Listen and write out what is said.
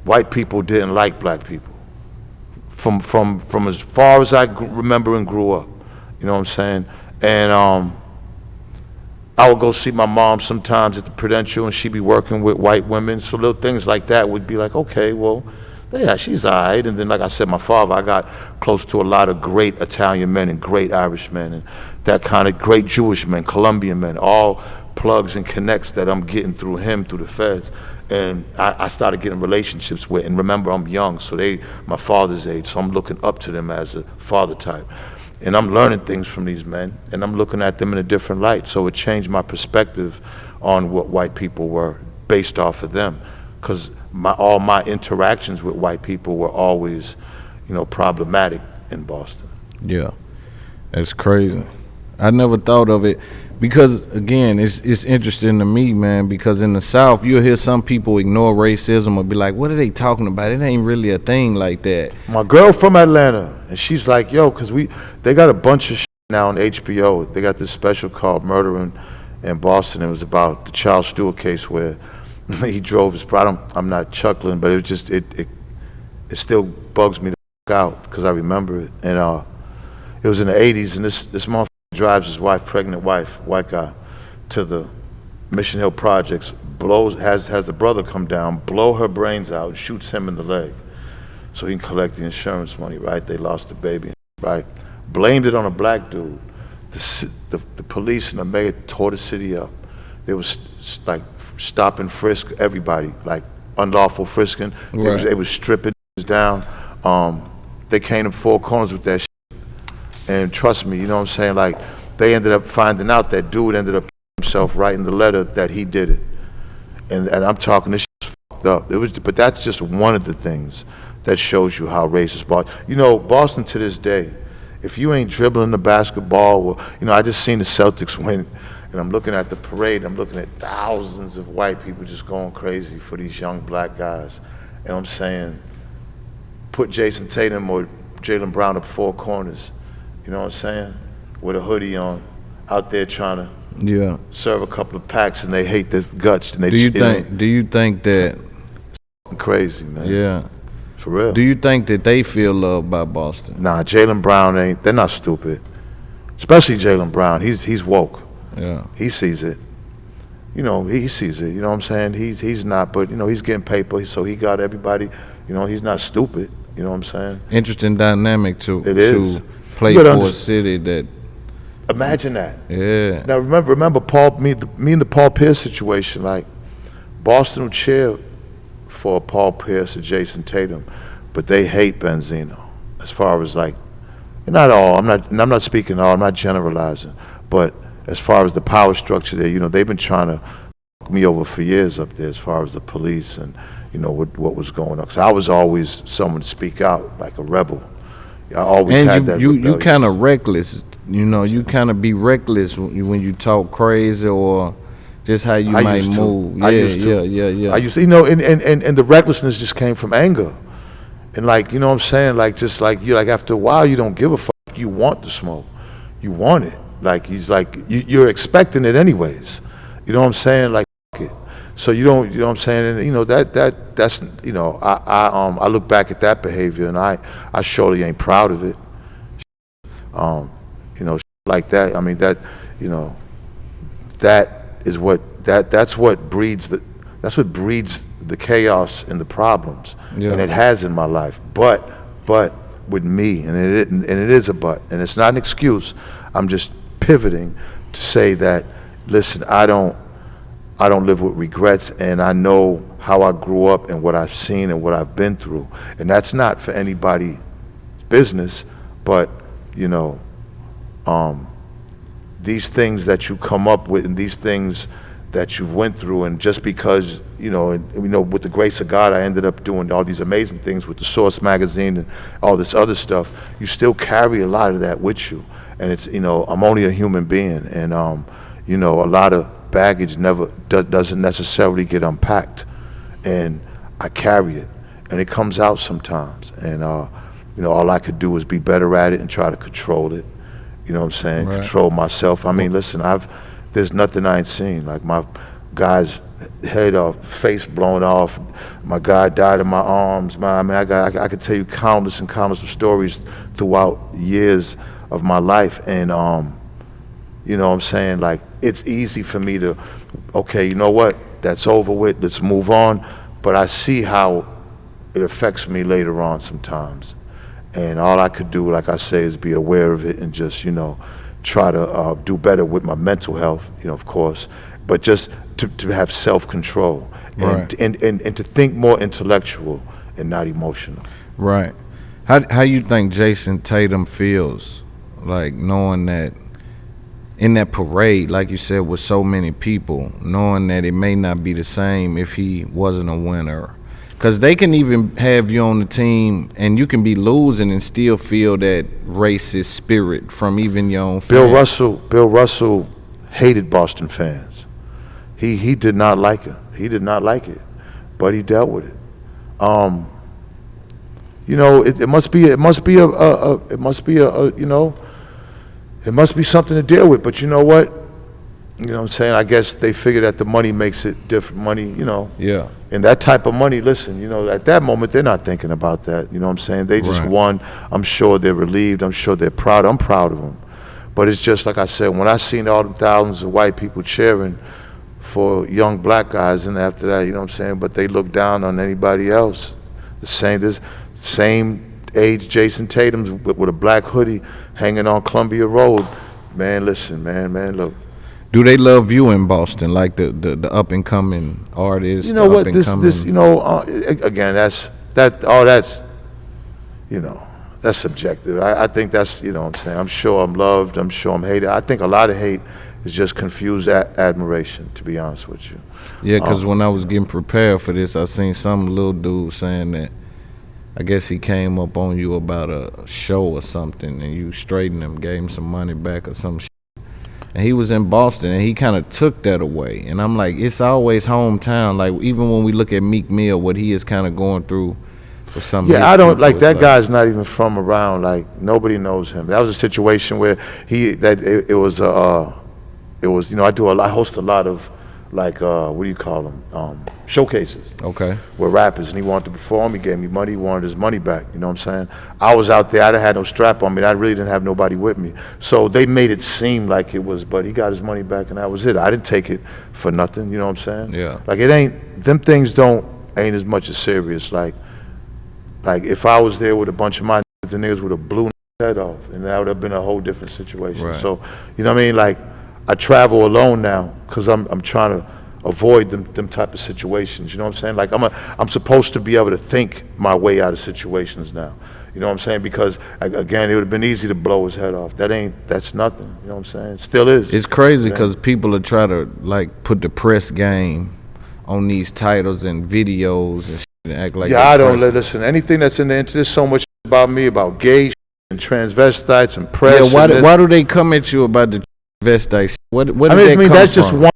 white people didn't like black people. From as far as I remember and grew up, you know what I'm saying? And I would go see my mom sometimes at the Prudential, and she'd be working with white women. So little things like that would be like, okay, well, yeah, she's all right. And then, like I said, my father, I got close to a lot of great Italian men and great Irish men and that kind of great Jewish men, Colombian men, all plugs and connects that I'm getting through him, through the feds. And I started getting relationships with, and remember, I'm young, so my father's age, so I'm looking up to them as a father type. And I'm learning things from these men, and I'm looking at them in a different light. So it changed my perspective on what white people were based off of them. Because all my interactions with white people were always, problematic in Boston. Yeah, that's crazy. I never thought of it because, again, it's interesting to me, man, because in the South, you'll hear some people ignore racism or be like, what are they talking about? It ain't really a thing like that. My girl from Atlanta, and she's like, yo, because they got a bunch of shit now on HBO. They got this special called Murder in Boston. It was about the Charles Stewart case where he drove his product. I'm not chuckling, but it was just, it still bugs me the fuck out because I remember it. And it was in the 80s, and this motherfucker drives his wife, pregnant wife, white guy, to the Mission Hill Projects, has the brother come down, blow her brains out, and shoots him in the leg so he can collect the insurance money, right? They lost the baby, right? Blamed it on a black dude. The police and the mayor tore the city up. They was like stop and frisk everybody, like unlawful frisking. Right. They was stripping down. They came to Four Corners with that shit. And trust me, you know what I'm saying? Like, they ended up finding out that dude ended up himself writing the letter that he did it. And I'm talking, this shit's fucked up. But that's just one of the things that shows you how racist Boston. Boston to this day, if you ain't dribbling the basketball, I just seen the Celtics win, and I'm looking at the parade, I'm looking at thousands of white people just going crazy for these young black guys. And I'm saying, put Jayson Tatum or Jaylen Brown up Four Corners. You know what I'm saying? With a hoodie on, out there trying to serve a couple of packs, and they hate the guts. And they do you think that? It's crazy, man. Yeah. For real. Do you think that they feel loved by Boston? Nah, Jaylen Brown they're not stupid. Especially Jaylen Brown. He's woke. Yeah. He sees it. He sees it. You know what I'm saying? He's not, but he's getting paper, so he got everybody. He's not stupid. You know what I'm saying? Interesting dynamic to play for a city that. Imagine that. Yeah. Now remember Paul, me and the Paul Pierce situation. Like, Boston will cheer for Paul Pierce and Jayson Tatum, but they hate Benzino. As far as like, not all. I'm not speaking all. I'm not generalizing, but as far as the power structure there, they've been trying to fuck me over for years up there. As far as the police and what was going on. Because I was always someone to speak out like a rebel. I always had that. You kind of reckless. You kind of be reckless when you talk crazy or just how you might move. Yeah. I used to, and the recklessness just came from anger, and like, what I'm saying, like, just like you, like, after a while you don't give a fuck. You want the smoke, you want it. Like, you're expecting it anyways. You know what I'm saying? Like, it. So you don't, what I'm saying? And that's I look back at that behavior, and I surely ain't proud of it. Like that. I mean, that is that's what breeds the chaos and the problems, and it has in my life. But with me, and it is a but, and it's not an excuse. I'm just pivoting to say that, listen, I don't live with regrets, and I know how I grew up and what I've seen and what I've been through, and that's not for anybody's business, but these things that you come up with and these things that you've went through, and just because with the grace of God, I ended up doing all these amazing things with the Source magazine and all this other stuff. You still carry a lot of that with you, and it's I'm only a human being, and a lot of baggage doesn't necessarily get unpacked, and I carry it, and it comes out sometimes, and all I could do is be better at it and try to control it. You know what I'm saying? Right. Control myself. I mean, listen, there's nothing I ain't seen. Like, my guy's head off, face blown off. My guy died in my arms. I could tell you countless and countless of stories throughout years of my life. And you know what I'm saying? Like, it's easy for me to, okay, you know what? That's over with. Let's move on. But I see how it affects me later on sometimes. And all I could do, like I say, is be aware of it and just, you know, try to do better with my mental health, you know, of course, but just to have self-control Right. and to think more intellectual and not emotional. Right. How you think Jayson Tatum feels, like, knowing that in that parade, like you said, with so many people, knowing that it may not be the same if he wasn't a winner? Because they can even have you on the team and you can be losing and still feel that racist spirit from even your own fans. Bill Russell hated Boston fans. He did not like it. He did not like it, but he dealt with it. You know, it must be you know, it must be something to deal with. But you know what? You know what I'm saying? I guess they figure that the money makes it different. Money, you know. Yeah. And that type of money, listen, you know, at that moment, they're not thinking about that. You know what I'm saying? They just Right. won. I'm sure they're relieved. I'm sure they're proud. I'm proud of them. But it's just like I said, when I seen all them thousands of white people cheering for young black guys, and after that, you know what I'm saying? But they look down on anybody else. The same age Jayson Tatum's with a black hoodie hanging on Columbia Road. Man, listen, man, look. Do they love you in Boston, like the up and coming artists? You know what? This, you know, again, that's you know, that's subjective. I think that's, you know what I'm saying? I'm sure I'm loved. I'm sure I'm hated. I think a lot of hate is just confused admiration, to be honest with you. Yeah, because when I was getting prepared for this, I seen some little dude saying that I guess he came up on you about a show or something, and you straightened him, gave him some money back or some shit. And he was in Boston, and he kind of took that away. And I'm like, it's always hometown. Like, even when we look at Meek Mill, what he is kind of going through with some. Yeah, I don't like that guy's not even from around. Like, nobody knows him. That was a situation where it was you know, I host a lot of, like, what do you call them, showcases. Okay. With rappers, and he wanted to perform. He gave me money. He wanted his money back. You know what I'm saying? I was out there. I didn't have no strap on me. I really didn't have nobody with me. So they made it seem like it was, but he got his money back, and that was it. I didn't take it for nothing. You know what I'm saying? Yeah. Like, it ain't, them things ain't as much as serious. Like if I was there with a bunch of my niggas, and niggas would have blew their head off, and that would have been a whole different situation. Right. So, you know what I mean? Like, I travel alone now because I'm trying to avoid them type of situations. You know what I'm saying? Like, I'm supposed to be able to think my way out of situations now. You know what I'm saying? Because again, it would have been easy to blow his head off. That's nothing. You know what I'm saying? It still is. It's crazy because people are trying to, like, put the press game on these titles and videos and shit and act like. Yeah, I don't listen. Anything that's in the internet, there's so much about me, about gay and transvestites and press. Yeah, why do they come at you about the transvestite shit? What I mean, that's just one